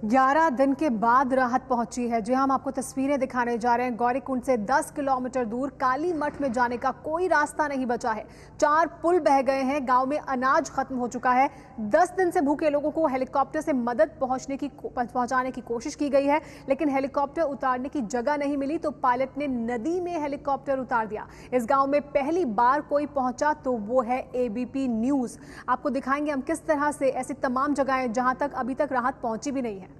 11 दिन के बाद राहत पहुंची है। जी हम आपको तस्वीरें दिखाने जा रहे हैं। गौरीकुंड से 10 किलोमीटर दूर काली मठ में जाने का कोई रास्ता नहीं बचा है। 4 पुल बह गए हैं। गांव में अनाज खत्म हो चुका है। 10 दिन से भूखे लोगों को हेलीकॉप्टर से मदद पहुंचाने की कोशिश की गई है, लेकिन हेलीकॉप्टर उतारने की जगह नहीं मिली तो पायलट ने नदी में हेलीकॉप्टर उतार दिया। इस गाँव में पहली बार कोई पहुंचा तो वो है एबीपी न्यूज। आपको दिखाएंगे हम किस तरह से ऐसी तमाम जगहें जहां तक अभी तक राहत पहुंची भी नहीं है।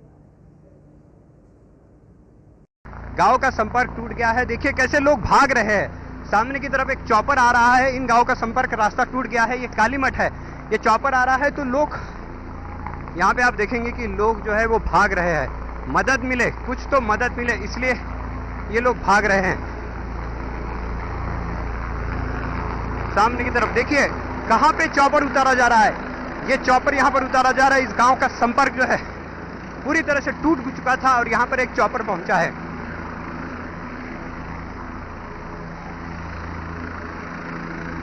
गांव का संपर्क टूट गया है। देखिए कैसे लोग भाग रहे हैं। सामने की तरफ एक चॉपर आ रहा है। इन गांव का संपर्क रास्ता टूट गया है। ये काली मठ है। ये चॉपर आ रहा है तो लोग यहाँ पे आप देखेंगे कि लोग जो है वो भाग रहे हैं। मदद मिले, कुछ तो मदद मिले, इसलिए ये लोग भाग रहे हैं। सामने की तरफ देखिए कहाँ पे चॉपर उतारा जा रहा है। ये चॉपर यहाँ पर उतारा जा रहा है। इस गांव का संपर्क जो है पूरी तरह से टूट चुका था और यहाँ पर एक चॉपर पहुंचा है।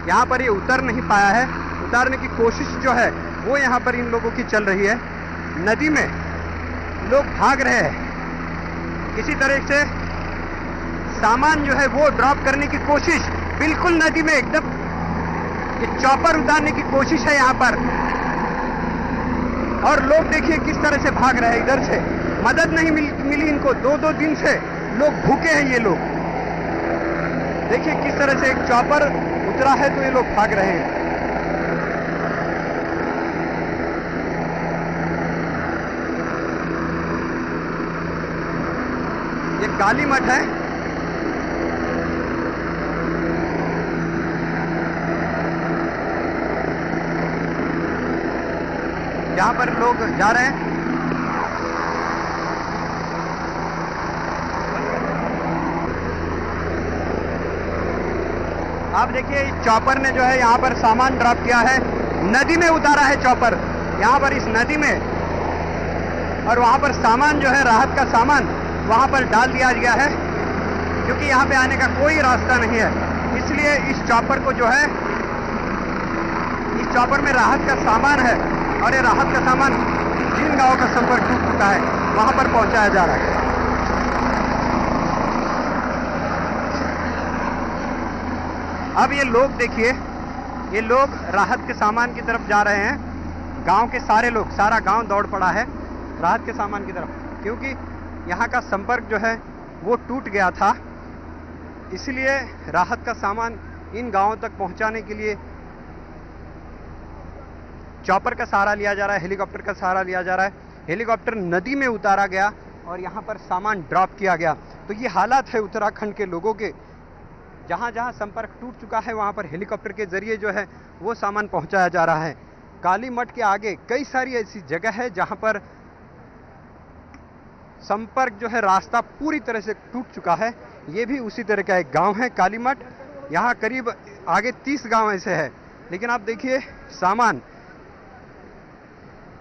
यहाँ पर ये उतर नहीं पाया है। उतारने की कोशिश जो है वो यहाँ पर इन लोगों की चल रही है। नदी में लोग भाग रहे हैं। किसी तरह से सामान जो है वो ड्रॉप करने की कोशिश, बिल्कुल नदी में एकदम ये चॉपर उतारने की कोशिश है यहाँ पर। और लोग देखिए किस तरह से भाग रहे हैं। इधर से मदद नहीं मिली इनको। 2-2 दिन से लोग भूखे हैं। ये लोग देखिए किस तरह से एक चॉपर उतरा है तो ये लोग भाग रहे हैं। ये काली मठ है। जहां पर लोग जा रहे हैं। आप देखिए इस चॉपर ने जो है यहाँ पर सामान ड्रॉप किया है। नदी में उतारा है चॉपर यहाँ पर इस नदी में, और वहाँ पर सामान जो है राहत का सामान वहाँ पर डाल दिया गया है, क्योंकि यहाँ पे आने का कोई रास्ता नहीं है। इसलिए इस चॉपर को जो है, इस चॉपर में राहत का सामान है और ये राहत का सामान जिन गाँव का संपर्क टूट चुका है वहाँ पर पहुँचाया जा रहा है। अब ये लोग देखिए, ये लोग राहत के सामान की तरफ जा रहे हैं। गांव के सारे लोग, सारा गांव दौड़ पड़ा है राहत के सामान की तरफ, क्योंकि यहाँ का संपर्क जो है वो टूट गया था। इसलिए राहत का सामान इन गांवों तक पहुंचाने के लिए चॉपर का सहारा लिया जा रहा है, हेलीकॉप्टर का सहारा लिया जा रहा है। हेलीकॉप्टर नदी में उतारा गया और यहाँ पर सामान ड्रॉप किया गया। तो ये हालात है उत्तराखंड के लोगों के। जहां जहां संपर्क टूट चुका है वहां पर हेलीकॉप्टर के जरिए जो है वो सामान पहुंचाया जा रहा है। काली मठ के आगे कई सारी ऐसी जगह है जहां पर संपर्क जो है रास्ता पूरी तरह से टूट चुका है। ये भी उसी तरह का एक गांव है काली मठ। यहाँ करीब आगे 30 गांव ऐसे है। लेकिन आप देखिए सामान,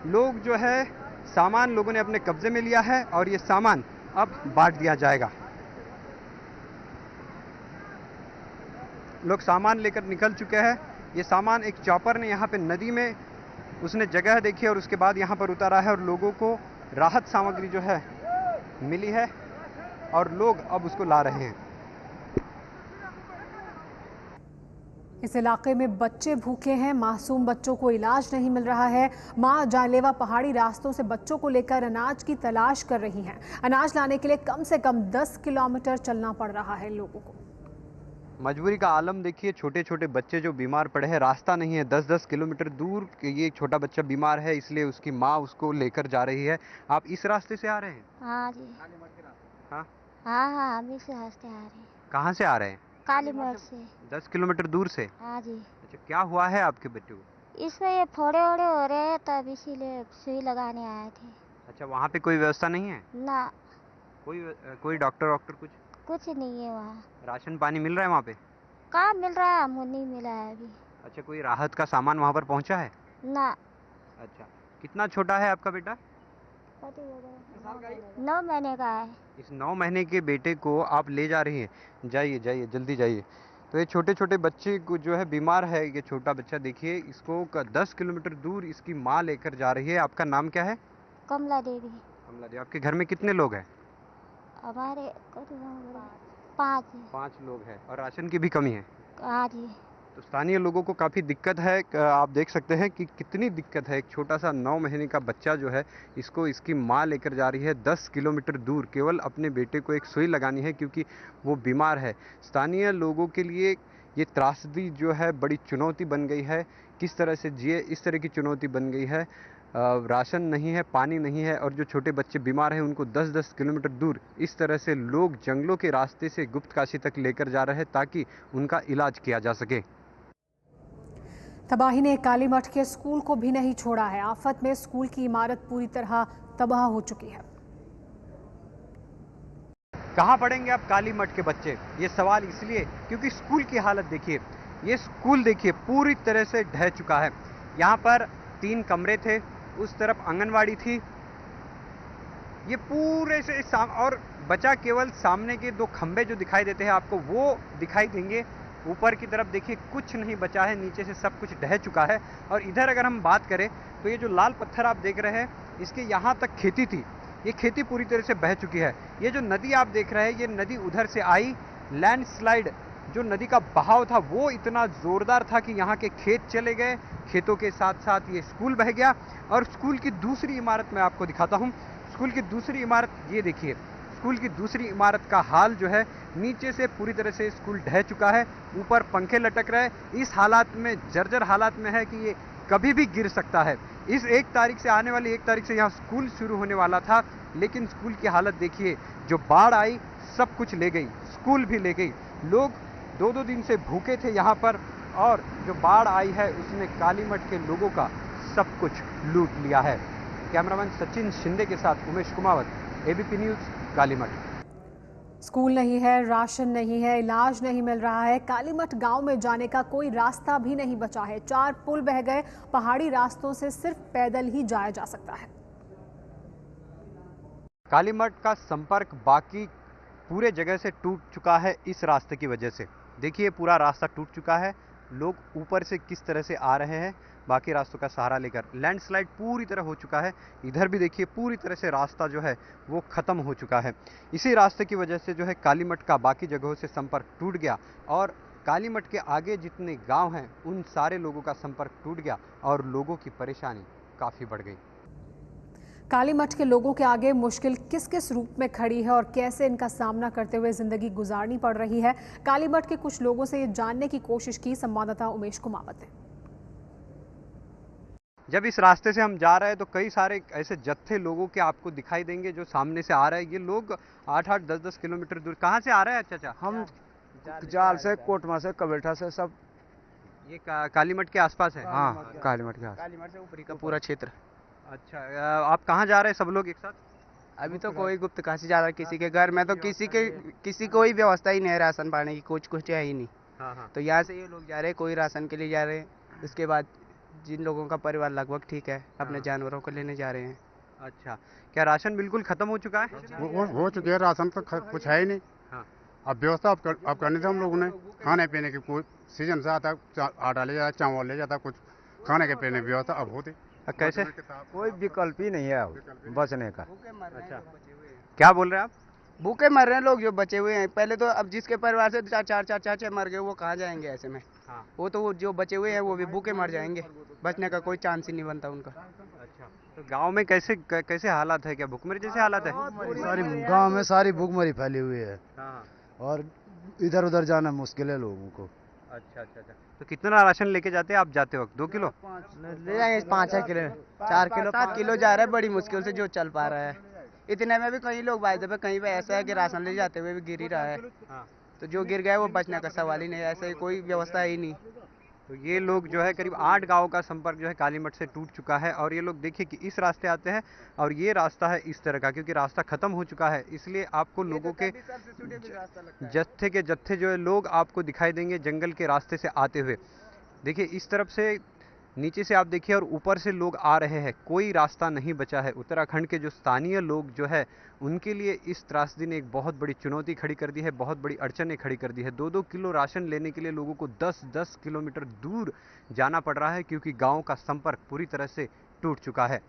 लोग जो है सामान लोगों ने अपने कब्जे में लिया है और ये सामान अब बांट दिया जाएगा। लोग सामान लेकर निकल चुके हैं। ये सामान एक चॉपर ने यहाँ पे नदी में उसने जगह देखी और उसके बाद यहाँ पर उतारा है और लोगों को राहत सामग्री जो है मिली है और लोग अब उसको ला रहे हैं। इस इलाके में बच्चे भूखे हैं। मासूम बच्चों को इलाज नहीं मिल रहा है। मां जानलेवा पहाड़ी रास्तों से बच्चों को लेकर अनाज की तलाश कर रही हैं। अनाज लाने के लिए कम से कम 10 किलोमीटर चलना पड़ रहा है लोगों को। मजबूरी का आलम देखिए। छोटे छोटे बच्चे जो बीमार पड़े हैं, रास्ता नहीं है। 10-10 किलोमीटर दूर ये एक छोटा बच्चा बीमार है, इसलिए उसकी माँ उसको लेकर जा रही है। आप इस रास्ते से आ रहे हैं? हाँ जी। हाँ हाँ, हम इस रास्ते आ रहे हैं। कहाँ से आ रहे हैं? काली मठ से। 10 किलोमीटर दूर से? हाँ जी। अच्छा, क्या हुआ है आपके बच्चे को? इसमें ये फोड़े ओड़े हो रहे हैं, तब इसीलिए सुई लगाने आए थे। अच्छा, वहाँ पे कोई व्यवस्था नहीं है? ना, कोई डॉक्टर कुछ नहीं है वहाँ। राशन पानी मिल रहा है वहाँ पे? कहाँ मिल रहा है, हमको नहीं मिला है अभी। अच्छा, कोई राहत का सामान वहाँ पर पहुँचा है? ना। अच्छा, कितना छोटा है आपका बेटा? 9 महीने का है। इस 9 महीने के बेटे को आप ले जा रही हैं। जाइए जाइए, जल्दी जाइए। तो ये छोटे छोटे बच्चे को जो है बीमार है, ये छोटा बच्चा देखिए, इसको 10 किलोमीटर दूर इसकी माँ लेकर जा रही है। आपका नाम क्या है? कमला देवी। कमला दी, आपके घर में कितने लोग हैं? हमारे पाँच है। 5 लोग हैं और राशन की भी कमी है। हाँ जी। तो स्थानीय लोगों को काफ़ी दिक्कत है। आप देख सकते हैं कि कितनी दिक्कत है। एक छोटा सा 9 महीने का बच्चा जो है, इसको इसकी माँ लेकर जा रही है 10 किलोमीटर दूर, केवल अपने बेटे को एक सुई लगानी है क्योंकि वो बीमार है। स्थानीय लोगों के लिए ये त्रासदी जो है बड़ी चुनौती बन गई है। किस तरह से जिए, इस तरह की चुनौती बन गई है। राशन नहीं है, पानी नहीं है और जो छोटे बच्चे बीमार हैं उनको 10-10 किलोमीटर दूर इस तरह से लोग जंगलों के रास्ते से गुप्तकाशी तक लेकर जा रहे हैं ताकि उनका इलाज किया जा सके। तबाही ने कालीमठ के स्कूल को भी नहीं छोड़ा है। आफत में स्कूल की इमारत पूरी तरह तबाह हो चुकी है। कहाँ पढ़ेंगे अब कालीमठ के बच्चे? ये सवाल इसलिए क्योंकि स्कूल की हालत देखिए। ये स्कूल देखिए पूरी तरह से ढह चुका है। यहाँ पर 3 कमरे थे, उस तरफ आंगनवाड़ी थी। ये पूरे से और बचा केवल सामने के 2 खंबे जो दिखाई देते हैं आपको, वो दिखाई देंगे। ऊपर की तरफ देखिए कुछ नहीं बचा है, नीचे से सब कुछ ढह चुका है। और इधर अगर हम बात करें तो ये जो लाल पत्थर आप देख रहे हैं, इसके यहाँ तक खेती थी, ये खेती पूरी तरह से बह चुकी है। ये जो नदी आप देख रहे हैं, ये नदी उधर से आई। लैंडस्लाइड जो नदी का बहाव था वो इतना जोरदार था कि यहाँ के खेत चले गए, खेतों के साथ साथ ये स्कूल बह गया। और स्कूल की दूसरी इमारत मैं आपको दिखाता हूँ। स्कूल की दूसरी इमारत ये देखिए। स्कूल की दूसरी इमारत का हाल जो है, नीचे से पूरी तरह से स्कूल ढह चुका है, ऊपर पंखे लटक रहे। इस हालात में, जर्जर हालात में है कि ये कभी भी गिर सकता है। इस 1 तारीख से, आने वाली 1 तारीख से यहाँ स्कूल शुरू होने वाला था, लेकिन स्कूल की हालत देखिए। जो बाढ़ आई सब कुछ ले गई, स्कूल भी ले गई। लोग 2-2 दिन से भूखे थे यहाँ पर और जो बाढ़ आई है उसने कालीमठ के लोगों का सब कुछ लूट लिया है। कैमरामैन सचिन शिंदे के साथ Umesh Kumawat, ABP news, Kalimath. School नहीं है, राशन नहीं है, इलाज नहीं मिल रहा है। कालीमठ गांव में जाने का कोई रास्ता भी नहीं बचा है। 4 पुल बह गए। पहाड़ी रास्तों से सिर्फ पैदल ही जाया जा सकता है। कालीमठ का संपर्क बाकी पूरे जगह से टूट चुका है इस रास्ते की वजह से। देखिए पूरा रास्ता टूट चुका है। लोग ऊपर से किस तरह से आ रहे हैं बाकी रास्तों का सहारा लेकर। लैंडस्लाइड पूरी तरह हो चुका है। इधर भी देखिए पूरी तरह से रास्ता जो है वो ख़त्म हो चुका है। इसी रास्ते की वजह से जो है कालीमठ का बाकी जगहों से संपर्क टूट गया और कालीमठ के आगे जितने गांव हैं उन सारे लोगों का संपर्क टूट गया और लोगों की परेशानी काफ़ी बढ़ गई। कालीमठ के लोगों के आगे मुश्किल किस किस रूप में खड़ी है और कैसे इनका सामना करते हुए जिंदगी गुजारनी पड़ रही है, कालीमठ के कुछ लोगों से ये जानने की कोशिश की संवाददाता उमेश कुमावत ने। जब इस रास्ते से हम जा रहे हैं तो कई सारे ऐसे जत्थे लोगों के आपको दिखाई देंगे जो सामने से आ रहे हैं। ये लोग 8-8, 10-10 किलोमीटर दूर कहाँ से आ रहे हैं? अच्छा, हम जाल से, कोटमा से, कबेठा से, सब ये कालीमठ के आसपास है। हाँ, कालीमठ के आस। कालीमठ से ऊपरी का पूरा क्षेत्र। अच्छा, आप कहाँ जा रहे हैं सब लोग एक साथ? अभी तो कोई गुप्त काशी जा रहा है किसी के घर में, तो किसी कोई व्यवस्था ही नहीं है राशन पाने की, कुछ है ही नहीं। हाँ। तो यहाँ से ये लोग जा रहे हैं, कोई राशन के लिए जा रहे हैं। उसके बाद जिन लोगों का परिवार लगभग ठीक है अपने जानवरों को लेने जा रहे हैं। अच्छा, क्या राशन बिल्कुल खत्म हो चुका है? हो चुके हैं। राशन तो कुछ है ही नहीं। हाँ। अब व्यवस्था अब करनी थी हम लोगों ने। खाने पीने की कोई सीजन से आता, आटा ले जाता, चावल ले जाता, कुछ खाने के पीने की व्यवस्था अब होती। कैसे? कोई विकल्प ही नहीं है अब बचने का। अच्छा, क्या बोल रहे हैं आप? भूखे मर रहे हैं लोग जो बचे हुए हैं। पहले तो अब जिसके परिवार से चार चाचा मर गए वो कहाँ जाएंगे ऐसे में? हाँ। वो जो बचे हुए हैं वो भी भूखे मर जाएंगे, बचने का कोई चांस ही नहीं बनता उनका। अच्छा, तो गांव में कैसे हालात है? क्या भुखमरी जैसे हालात है? सारी गांव में सारी भूखमरी फैली हुई है हाँ। और इधर उधर जाना मुश्किल है लोगों को। अच्छा। तो कितना राशन लेके जाते हैं आप जाते वक्त? 2 किलो ले जाएंगे, 5-6 किलो, 4 किलो, 7 किलो जा रहा है बड़ी मुश्किल से जो चल पा रहा है। इतने में भी कई लोग बाइक पे कहीं पे ऐसा है कि राशन ले जाते हुए भी गिर ही रहा है। हाँ। तो जो गिर गया वो बचने का सवाल ही नहीं है, ऐसे कोई व्यवस्था ही नहीं। तो ये लोग जो है करीब 8 गांव का संपर्क जो है कालीमठ से टूट चुका है और ये लोग देखिए कि इस रास्ते आते हैं और ये रास्ता है इस तरह का, क्योंकि रास्ता खत्म हो चुका है। इसलिए आपको लोगों के जत्थे जो है लोग आपको दिखाई देंगे जंगल के रास्ते से आते हुए। देखिए इस तरफ से, नीचे से आप देखिए और ऊपर से लोग आ रहे हैं। कोई रास्ता नहीं बचा है। उत्तराखंड के जो स्थानीय लोग जो है उनके लिए इस त्रासदी ने एक बहुत बड़ी चुनौती खड़ी कर दी है, बहुत बड़ी अड़चनें खड़ी कर दी है। 2-2 किलो राशन लेने के लिए लोगों को 10-10 किलोमीटर दूर जाना पड़ रहा है क्योंकि गाँव का संपर्क पूरी तरह से टूट चुका है।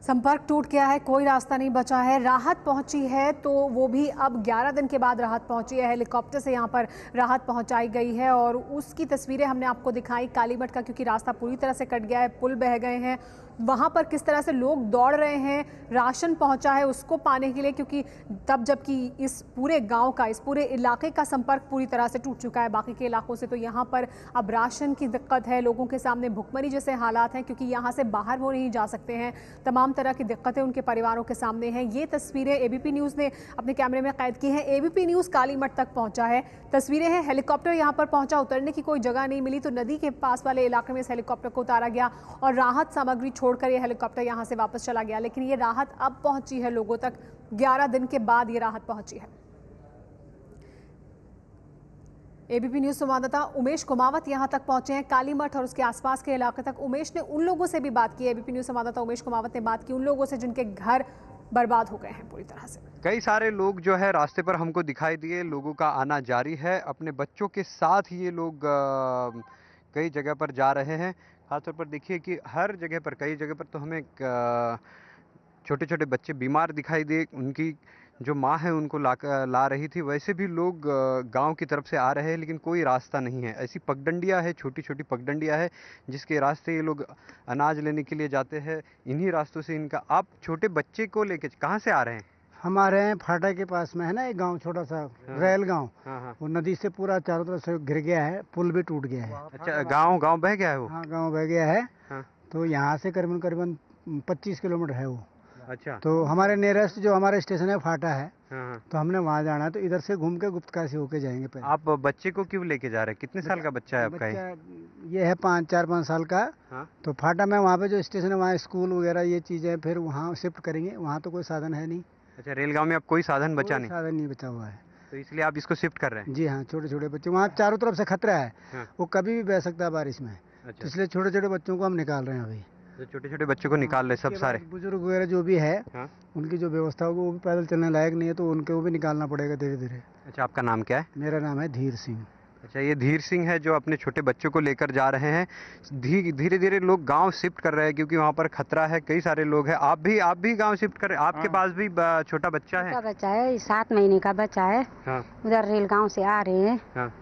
संपर्क टूट गया है, कोई रास्ता नहीं बचा है। राहत पहुंची है तो वो भी अब 11 दिन के बाद राहत पहुंची है। हेलीकॉप्टर से यहां पर राहत पहुंचाई गई है और उसकी तस्वीरें हमने आपको दिखाई कालीमठ का, क्योंकि रास्ता पूरी तरह से कट गया है, पुल बह गए हैं। वहां पर किस तरह से लोग दौड़ रहे हैं, राशन पहुंचा है उसको पाने के लिए, क्योंकि तब जबकि इस पूरे गांव का, इस पूरे इलाके का संपर्क पूरी तरह से टूट चुका है बाकी के इलाकों से। तो यहाँ पर अब राशन की दिक्कत है, लोगों के सामने भुखमरी जैसे हालात हैं, क्योंकि यहाँ से बाहर वो नहीं जा सकते हैं। तमाम तरह की दिक्कतें उनके परिवारों के सामने हैं। ये तस्वीरें एबीपी न्यूज़ ने अपने कैमरे में कैद की हैं। एबीपी न्यूज़ कालीमठ तक पहुंचा है, तस्वीरें हैं। हेलीकॉप्टर यहाँ पर पहुंचा, उतरने की कोई जगह नहीं मिली तो नदी के पास वाले इलाके में इस हेलीकॉप्टर को उतारा गया और राहत सामग्री छोड़कर ये हेलीकॉप्टर यहाँ से वापस चला गया। लेकिन ये राहत अब पहुंची है लोगों तक, 11 दिन के बाद ये राहत पहुंची है। एबीपी न्यूज संवाददाता उमेश कुमावत यहां तक पहुंचे हैं, कालीमठ और उसके आसपास के इलाके तक। उमेश ने उन लोगों से भी बात की, एबीपी न्यूज संवाददाता उमेश कुमावत ने बात की उन लोगों से जिनके घर बर्बाद हो गए हैं पूरी तरह से। कई सारे लोग जो है रास्ते पर हमको दिखाई दिए, लोगों का आना जारी है। अपने बच्चों के साथ ये लोग कई जगह पर जा रहे हैं। खासतौर पर देखिए कि हर जगह पर, कई जगह पर तो हमें छोटे छोटे बच्चे बीमार दिखाई दिए, उनकी जो माँ है उनको ला रही थी। वैसे भी लोग गांव की तरफ से आ रहे हैं, लेकिन कोई रास्ता नहीं है। ऐसी पगडंडियाँ है, छोटी छोटी पगडंडियाँ है जिसके रास्ते ये लोग अनाज लेने के लिए जाते हैं। इन्हीं रास्तों से इनका। आप छोटे बच्चे को लेके कहाँ से आ रहे हैं? हम आ रहे हैं फाटा के पास में है ना एक गांव, छोटा सा रेल गांव। हाँ। वो नदी से पूरा चारों तरफ से गिर गया है, पुल भी टूट गया है। अच्छा, गांव बह गया है वो? हाँ, गांव बह गया है। हाँ। तो यहाँ से करीबन करीबन 25 किलोमीटर है वो। अच्छा। तो हमारे नियरेस्ट जो हमारा स्टेशन है फाटा है। हाँ। तो हमने वहाँ जाना है, तो इधर से घूम के गुप्तकाशी होके जाएंगे पहले। आप बच्चे को क्यों लेके जा रहे हैं? कितने साल का बच्चा है आपका? ये है 4-5 साल का। हाँ? तो फाटा में वहाँ पे जो स्टेशन है वहाँ स्कूल वगैरह ये चीजें फिर वहाँ शिफ्ट करेंगे। वहाँ तो कोई साधन है नहीं। अच्छा, रेलगांव में अब कोई साधन बचा नहीं? साधन नहीं बचा हुआ है, तो इसलिए आप इसको शिफ्ट कर रहे हैं? जी हाँ। छोटे छोटे बच्चे, वहाँ चारों तरफ से खतरा है। हाँ। वो कभी भी बह सकता है बारिश में। अच्छा। तो इसलिए छोटे छोटे बच्चों को हम निकाल रहे हैं अभी। तो छोटे छोटे बच्चों को निकाल रहे सब सारे? बुजुर्ग वगैरह जो भी है। हाँ? उनकी जो व्यवस्था होगी वो भी पैदल चलने लायक नहीं है, तो उनको भी निकालना पड़ेगा धीरे धीरे। अच्छा, आपका नाम क्या है? मेरा नाम है धीर सिंह। अच्छा, ये धीर सिंह है जो अपने छोटे बच्चों को लेकर जा रहे हैं। धीरे धीरे लोग गांव शिफ्ट कर रहे हैं क्योंकि वहाँ पर खतरा है। कई सारे लोग हैं। आप भी गांव शिफ्ट कर रहे हैं? आपके पास भी छोटा बच्चा है? छोटा बच्चा है, 7 महीने का बच्चा है। हाँ। उधर रेलगांव से आ रहे हैं। हाँ।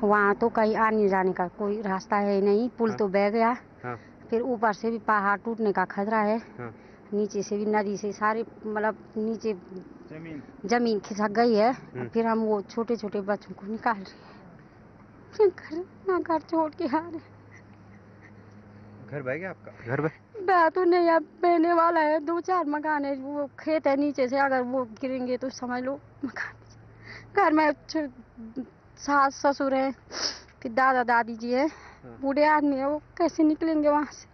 वहाँ तो कहीं आने जाने का कोई रास्ता है नहीं, पुल तो बह गया। हाँ। फिर ऊपर से भी पहाड़ टूटने का खतरा है। हाँ। नीचे से भी नदी से सारे मतलब नीचे जमीन खिसक गई है। फिर हम वो छोटे छोटे बच्चों को निकाल रहे हैं। घर छोड़ के आ रहे। घर बह गया आपका? घर बह तो नहीं, अब बहने वाला है। 2-4 मकान है, वो खेत है नीचे से, अगर वो गिरेंगे तो समझ लो मकान। घर में सास ससुर है, फिर दादा दादी जी है। बूढ़े आदमी है, वो कैसे निकलेंगे वहाँ से?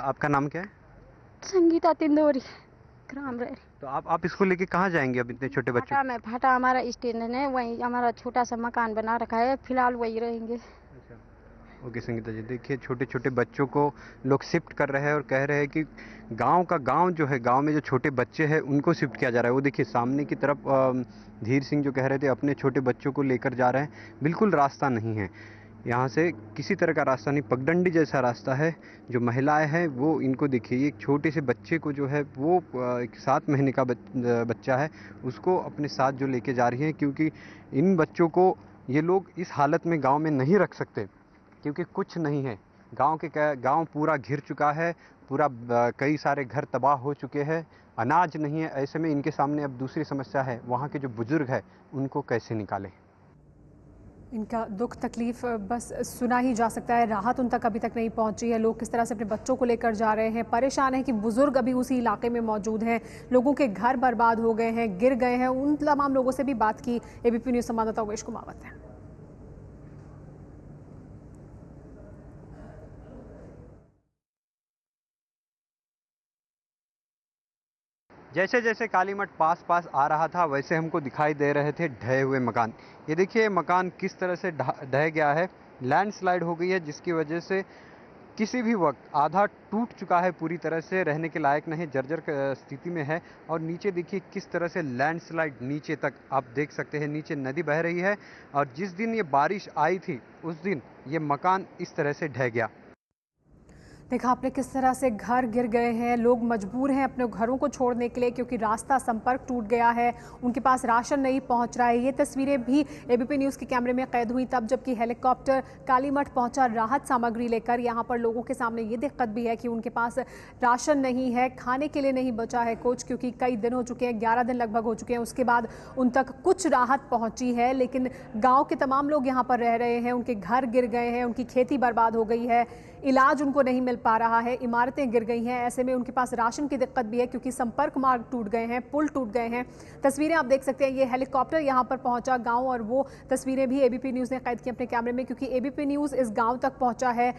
आपका नाम क्या है? संगीता तिंदोरी, ग्राम रहे। तो आप इसको लेके कहाँ जाएंगे अब इतने छोटे बच्चे? फाटा हमारा स्टेशन है, वहीं हमारा छोटा सा मकान बना रखा है, फिलहाल वही रहेंगे। अच्छा। ओके संगीता जी, देखिए छोटे छोटे बच्चों को लोग शिफ्ट कर रहे हैं और कह रहे हैं कि गांव जो है, गांव में जो छोटे बच्चे हैं उनको शिफ्ट किया जा रहा है। वो देखिए सामने की तरफ धीर सिंह जो कह रहे थे अपने छोटे बच्चों को लेकर जा रहे हैं। बिल्कुल रास्ता नहीं है यहाँ से, किसी तरह का रास्ता नहीं, पगडंडी जैसा रास्ता है। जो महिलाएं हैं वो इनको देखिए, एक छोटे से बच्चे को जो है वो एक 7 महीने का बच्चा है, उसको अपने साथ जो लेके जा रही हैं, क्योंकि इन बच्चों को ये लोग इस हालत में गांव में नहीं रख सकते क्योंकि कुछ नहीं है। गांव पूरा घिर चुका है, पूरा कई सारे घर तबाह हो चुके हैं, अनाज नहीं है। ऐसे में इनके सामने अब दूसरी समस्या है, वहाँ के जो बुजुर्ग है उनको कैसे निकालें। इनका दुख तकलीफ बस सुना ही जा सकता है। राहत उन तक अभी तक नहीं पहुंची है। लोग किस तरह से अपने बच्चों को लेकर जा रहे हैं, परेशान हैं कि बुजुर्ग अभी उसी इलाके में मौजूद हैं, लोगों के घर बर्बाद हो गए हैं, गिर गए हैं। उन तमाम लोगों से भी बात की एबीपी न्यूज संवाददाता उमेश कुमावत ने। जैसे जैसे कालीमठ पास आ रहा था वैसे हमको दिखाई दे रहे थे ढहे हुए मकान। ये देखिए मकान किस तरह से ढह गया है, लैंडस्लाइड हो गई है जिसकी वजह से किसी भी वक्त आधा टूट चुका है, पूरी तरह से रहने के लायक नहीं, जर्जर स्थिति में है। और नीचे देखिए किस तरह से लैंडस्लाइड नीचे तक आप देख सकते हैं, नीचे नदी बह रही है। और जिस दिन ये बारिश आई थी उस दिन ये मकान इस तरह से ढह गया। देखा आपने किस तरह से घर गिर गए हैं, लोग मजबूर हैं अपने घरों को छोड़ने के लिए क्योंकि रास्ता संपर्क टूट गया है, उनके पास राशन नहीं पहुंच रहा है। ये तस्वीरें भी एबीपी न्यूज़ के कैमरे में कैद हुई तब जबकि हेलीकॉप्टर कालीमठ पहुंचा राहत सामग्री लेकर। यहां पर लोगों के सामने ये दिक्कत भी है कि उनके पास राशन नहीं है, खाने के लिए नहीं बचा है कुछ, क्योंकि कई दिन हो चुके हैं, 11 दिन लगभग हो चुके हैं। उसके बाद उन तक कुछ राहत पहुंची है, लेकिन गाँव के तमाम लोग यहाँ पर रह रहे हैं, उनके घर गिर गए हैं, उनकी खेती बर्बाद हो गई है, इलाज उनको नहीं मिल पा रहा है, इमारतें गिर गई हैं। ऐसे में उनके पास राशन की दिक्कत भी है क्योंकि संपर्क मार्ग टूट गए हैं, पुल टूट गए हैं। तस्वीरें आप देख सकते हैं, ये हेलीकॉप्टर यहां पर पहुंचा गांव और वो तस्वीरें भी एबीपी न्यूज़ ने कैद की अपने कैमरे में, क्योंकि एबीपी न्यूज़ इस गांव तक पहुंचा है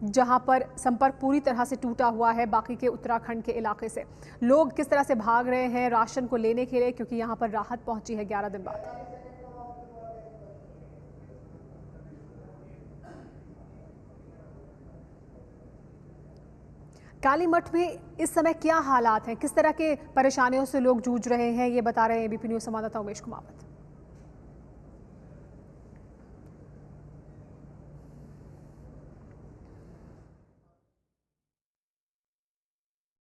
जहां पर संपर्क पूरी तरह से टूटा हुआ है बाकी के उत्तराखंड के इलाके से। लोग किस तरह से भाग रहे हैं राशन को लेने के लिए, क्योंकि यहाँ पर राहत पहुंची है 11 दिन बाद। कालीमठ में इस समय क्या हालात हैं, किस तरह के परेशानियों से लोग जूझ रहे हैं, ये बता रहे हैं एबीपी न्यूज़ संवाददाता उमेश कुमावत।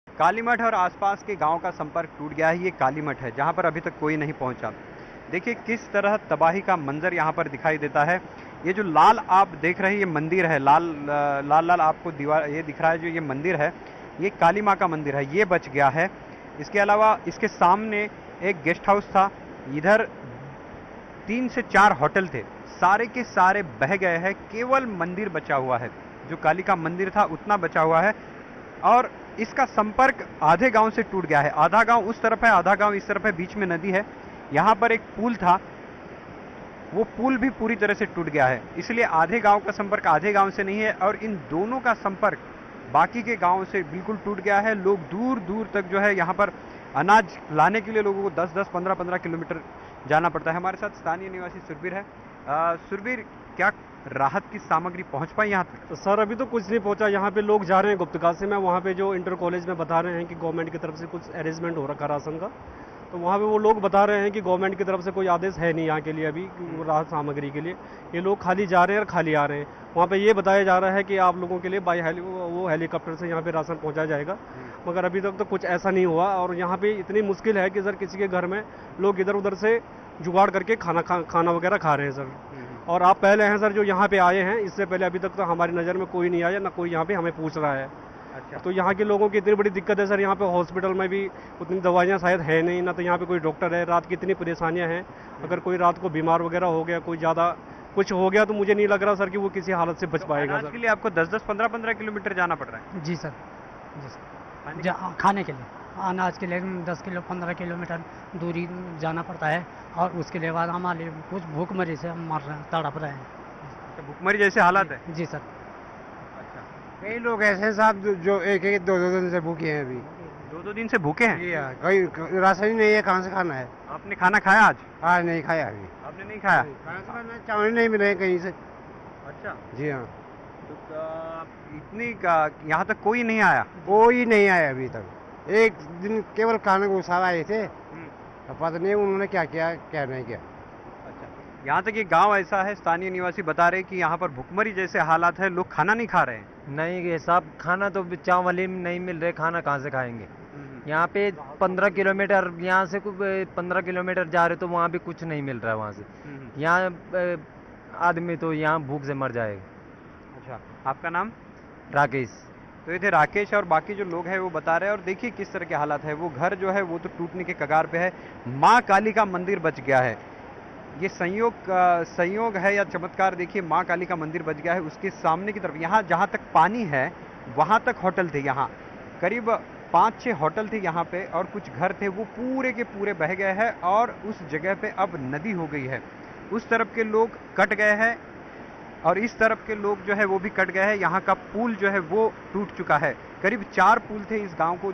कालीमठ और आसपास के गांव का संपर्क टूट गया है। ये कालीमठ है जहां पर अभी तक कोई नहीं पहुंचा। देखिए किस तरह तबाही का मंजर यहां पर दिखाई देता है। ये जो लाल आप देख रहे हैं ये मंदिर है, लाल लाल लाल आपको दीवार ये दिख रहा है, जो ये मंदिर है ये काली माँ का मंदिर है, ये बच गया है। इसके अलावा इसके सामने एक गेस्ट हाउस था, इधर 3 से 4 होटल थे, सारे के सारे बह गए हैं। केवल मंदिर बचा हुआ है, जो काली का मंदिर था उतना बचा हुआ है। और इसका संपर्क आधे गांव से टूट गया है, आधा गांव उस तरफ है, आधा गांव इस तरफ है, बीच में नदी है। यहाँ पर एक पुल था, वो पुल भी पूरी तरह से टूट गया है, इसलिए आधे गांव का संपर्क आधे गांव से नहीं है और इन दोनों का संपर्क बाकी के गांव से बिल्कुल टूट गया है। लोग दूर दूर तक जो है यहाँ पर अनाज लाने के लिए लोगों को 10-10, 15-15 किलोमीटर जाना पड़ता है। हमारे साथ स्थानीय निवासी सुरबीर है। सुरबीर, क्या राहत की सामग्री पहुंच पाई यहाँ तक? तो सर अभी तो कुछ नहीं पहुंचा। यहाँ पे लोग जा रहे हैं गुप्तकाल से, मैं वहाँ पे जो इंटर कॉलेज में बता रहे हैं कि गवर्नमेंट की तरफ से कुछ अरेंजमेंट हो रखा राशन का, तो वहाँ पे वो लोग बता रहे हैं कि गवर्नमेंट की तरफ से कोई आदेश है नहीं यहाँ के लिए अभी राहत सामग्री के लिए। ये लोग खाली जा रहे हैं और खाली आ रहे हैं। वहाँ पे ये बताया जा रहा है कि आप लोगों के लिए वो हेलीकॉप्टर से यहाँ पे राशन पहुँचाया जाएगा, मगर अभी तक तो कुछ ऐसा नहीं हुआ। और यहाँ पे इतनी मुश्किल है कि सर किसी के घर में लोग इधर उधर से जुगाड़ करके खाना वगैरह खा रहे हैं सर। और आप पहले हैं सर जो यहाँ पे आए हैं, इससे पहले अभी तक तो हमारी नज़र में कोई नहीं आया, ना कोई यहाँ पे हमें पूछ रहा है। अच्छा। तो यहाँ के लोगों की इतनी बड़ी दिक्कत है सर, यहाँ पे हॉस्पिटल में भी उतनी दवाइयाँ शायद है नहीं, ना तो यहाँ पे कोई डॉक्टर है। रात की इतनी परेशानियाँ हैं, अगर कोई रात को बीमार वगैरह हो गया, कोई ज़्यादा कुछ हो गया, तो मुझे नहीं लग रहा सर कि वो किसी हालत से बच पाएगा सर। के लिए आपको 10-10, 15-15 किलोमीटर जाना पड़ रहा है? जी सर, जी सर। खाने के लिए, अनाज के लिए 10 किलो 15 किलोमीटर दूरी जाना पड़ता है, और उसके लिए बाद हमारे कुछ भूखमरी से हम मर रहे हैं, तड़प रहे हैं। भूखमरी जैसे हालात है? जी सर। कई लोग ऐसे हैं साहब जो 1-2 दिन से भूखे हैं। अभी 2-2 दिन से भूखे हैं? कई राशन ही नहीं है, कहाँ से खाना है। आपने खाना खाया आज? आज नहीं खाया। अभी आपने नहीं खाया? चावल नहीं मिले कहीं से। अच्छा जी हाँ। तो इतनी यहाँ तक कोई नहीं आया? कोई नहीं आया अभी तक। एक दिन केवल खाने को साहब आए थे, पता नहीं उन्होंने क्या किया क्या नहीं किया। यहाँ तक ये गांव ऐसा है, स्थानीय निवासी बता रहे कि यहाँ पर भुखमरी जैसे हालात है, लोग खाना नहीं खा रहे हैं। नहीं ये साहब, खाना तो चावल ही नहीं मिल रहे, खाना कहाँ से खाएंगे। यहाँ पे 15 किलोमीटर, यहाँ से 15 किलोमीटर जा रहे तो वहाँ भी कुछ नहीं मिल रहा है वहाँ से। यहाँ आदमी तो यहाँ भूख से मर जाएगा। अच्छा, आपका नाम? राकेश। तो ये थे राकेश और बाकी जो लोग हैं वो बता रहे हैं। और देखिए किस तरह के हालात है, वो घर जो है वो तो टूटने के कगार पे है। माँ काली का मंदिर बच गया है, ये संयोग है या चमत्कार। देखिए माँ काली का मंदिर बच गया है, उसके सामने की तरफ यहाँ जहाँ तक पानी है वहाँ तक होटल थे। यहाँ करीब 5-6 होटल थे यहाँ पे, और कुछ घर थे, वो पूरे के पूरे बह गए हैं और उस जगह पे अब नदी हो गई है। उस तरफ के लोग कट गए हैं और इस तरफ के लोग जो है वो भी कट गए हैं। यहाँ का पुल जो है वो टूट चुका है। करीब 4 पुल थे इस गांव को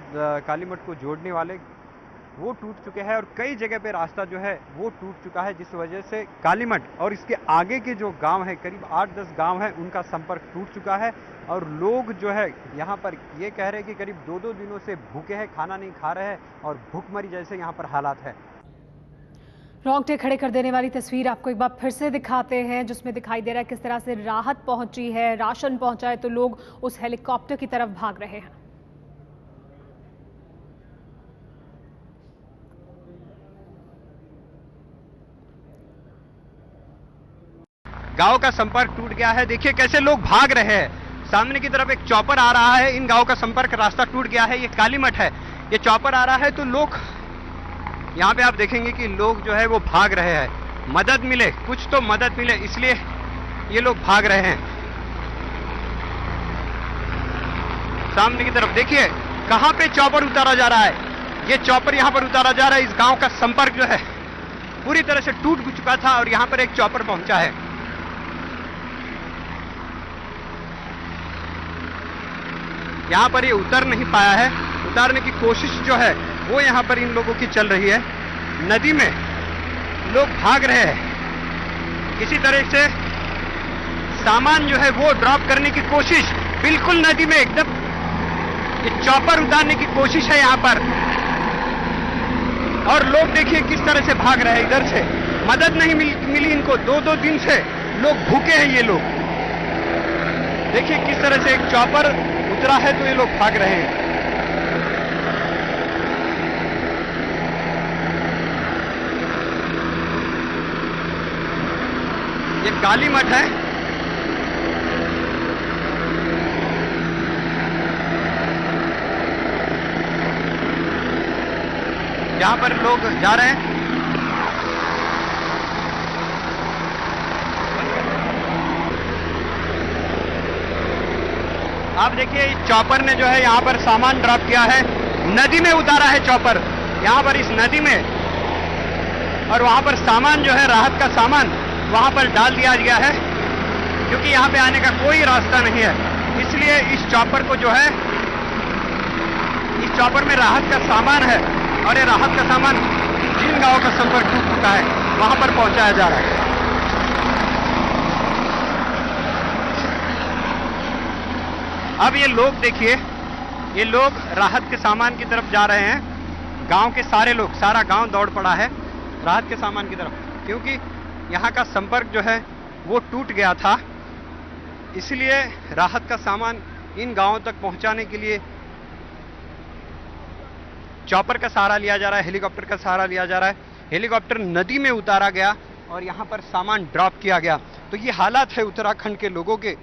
कालीमठ को जोड़ने वाले, वो टूट चुके हैं और कई जगह पे रास्ता जो है वो टूट चुका है, जिस वजह से कालीमठ और इसके आगे के जो गांव है, करीब 8-10 गांव है, उनका संपर्क टूट चुका है। और लोग जो है यहाँ पर ये कह रहे हैं कि करीब 2-2 दिनों से भूखे हैं, खाना नहीं खा रहे हैं और भूखमरी जैसे यहाँ पर हालात है। रोंगटे खड़े कर देने वाली तस्वीर आपको एक बार फिर से दिखाते हैं, जिसमें दिखाई दे रहा है किस तरह से राहत पहुंची है, राशन पहुंचा है, तो लोग उस हेलीकॉप्टर की तरफ भाग रहे हैं। गांव का संपर्क टूट गया है। देखिए कैसे लोग भाग रहे हैं। सामने की तरफ एक चॉपर आ रहा है। इन गांव का संपर्क रास्ता टूट गया है। ये कालीमठ है, ये चॉपर आ रहा है तो लोग यहाँ पे आप देखेंगे कि लोग जो है वो भाग रहे हैं। मदद मिले, कुछ तो मदद मिले, इसलिए ये लोग भाग रहे हैं। सामने की तरफ देखिए कहां पे चॉपर उतारा जा रहा है। ये चॉपर यहां पर उतारा जा रहा है। इस गांव का संपर्क जो है पूरी तरह से टूट चुका था और यहां पर एक चॉपर पहुंचा है। यहां पर ये उतर नहीं पाया है। उतारने की कोशिश जो है वो यहां पर इन लोगों की चल रही है। नदी में लोग भाग रहे हैं। किसी तरह से सामान जो है वो ड्रॉप करने की कोशिश, बिल्कुल नदी में एकदम ये चॉपर उतारने की कोशिश है यहां पर। और लोग देखिए किस तरह से भाग रहे हैं। इधर से मदद नहीं मिली इनको। 2-2 दिन से लोग भूखे हैं। ये लोग देखिए किस तरह से एक चॉपर उतरा है तो ये लोग भाग रहे हैं। ये कालीमठ है। यहां पर लोग जा रहे हैं। आप देखिए इस चॉपर ने जो है यहां पर सामान ड्रॉप किया है। नदी में उतारा है चॉपर, यहां पर इस नदी में। और वहां पर सामान जो है राहत का सामान वहां पर डाल दिया गया है, क्योंकि यहां पे आने का कोई रास्ता नहीं है। इसलिए इस चॉपर को जो है, इस चॉपर में राहत का सामान है और ये राहत का सामान जिन गांवों का संपर्क टूट चुका है वहां पर पहुंचाया जा रहा है। अब ये लोग देखिए, ये लोग राहत के सामान की तरफ जा रहे हैं। गांव के सारे लोग, सारा गांव दौड़ पड़ा है राहत के सामान की तरफ, क्योंकि यहाँ का संपर्क जो है वो टूट गया था। इसलिए राहत का सामान इन गांवों तक पहुंचाने के लिए चॉपर का सहारा लिया जा रहा है, हेलीकॉप्टर का सहारा लिया जा रहा है। हेलीकॉप्टर नदी में उतारा गया और यहाँ पर सामान ड्रॉप किया गया। तो ये हालात है उत्तराखंड के लोगों के।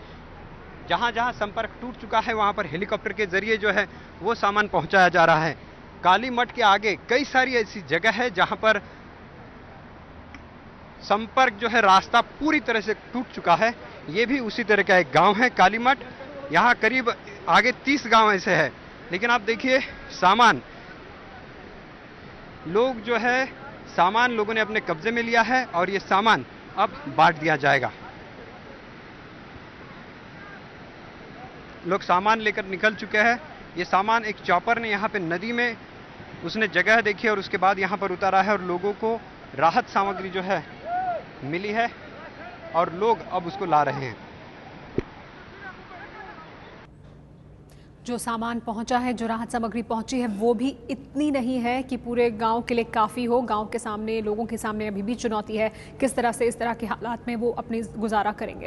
जहां जहां संपर्क टूट चुका है वहां पर हेलीकॉप्टर के जरिए जो है वो सामान पहुंचाया जा रहा है। कालीमठ के आगे कई सारी ऐसी जगह है जहां पर संपर्क जो है रास्ता पूरी तरह से टूट चुका है। ये भी उसी तरह का एक गांव है कालीमठ। यहाँ करीब आगे 30 गांव ऐसे है। लेकिन आप देखिए सामान, लोग जो है सामान लोगों ने अपने कब्जे में लिया है और ये सामान अब बांट दिया जाएगा। लोग सामान लेकर निकल चुके हैं। ये सामान एक चॉपर ने यहाँ पे नदी में उसने जगह देखी और उसके बाद यहाँ पर उतारा है और लोगों को राहत सामग्री जो है मिली है और लोग अब उसको ला रहे हैं। जो सामान पहुंचा है, जो राहत सामग्री पहुंची है, वो भी इतनी नहीं है कि पूरे गांव के लिए काफ़ी हो। गांव के सामने, लोगों के सामने अभी भी चुनौती है किस तरह से इस तरह के हालात में वो अपनी गुजारा करेंगे।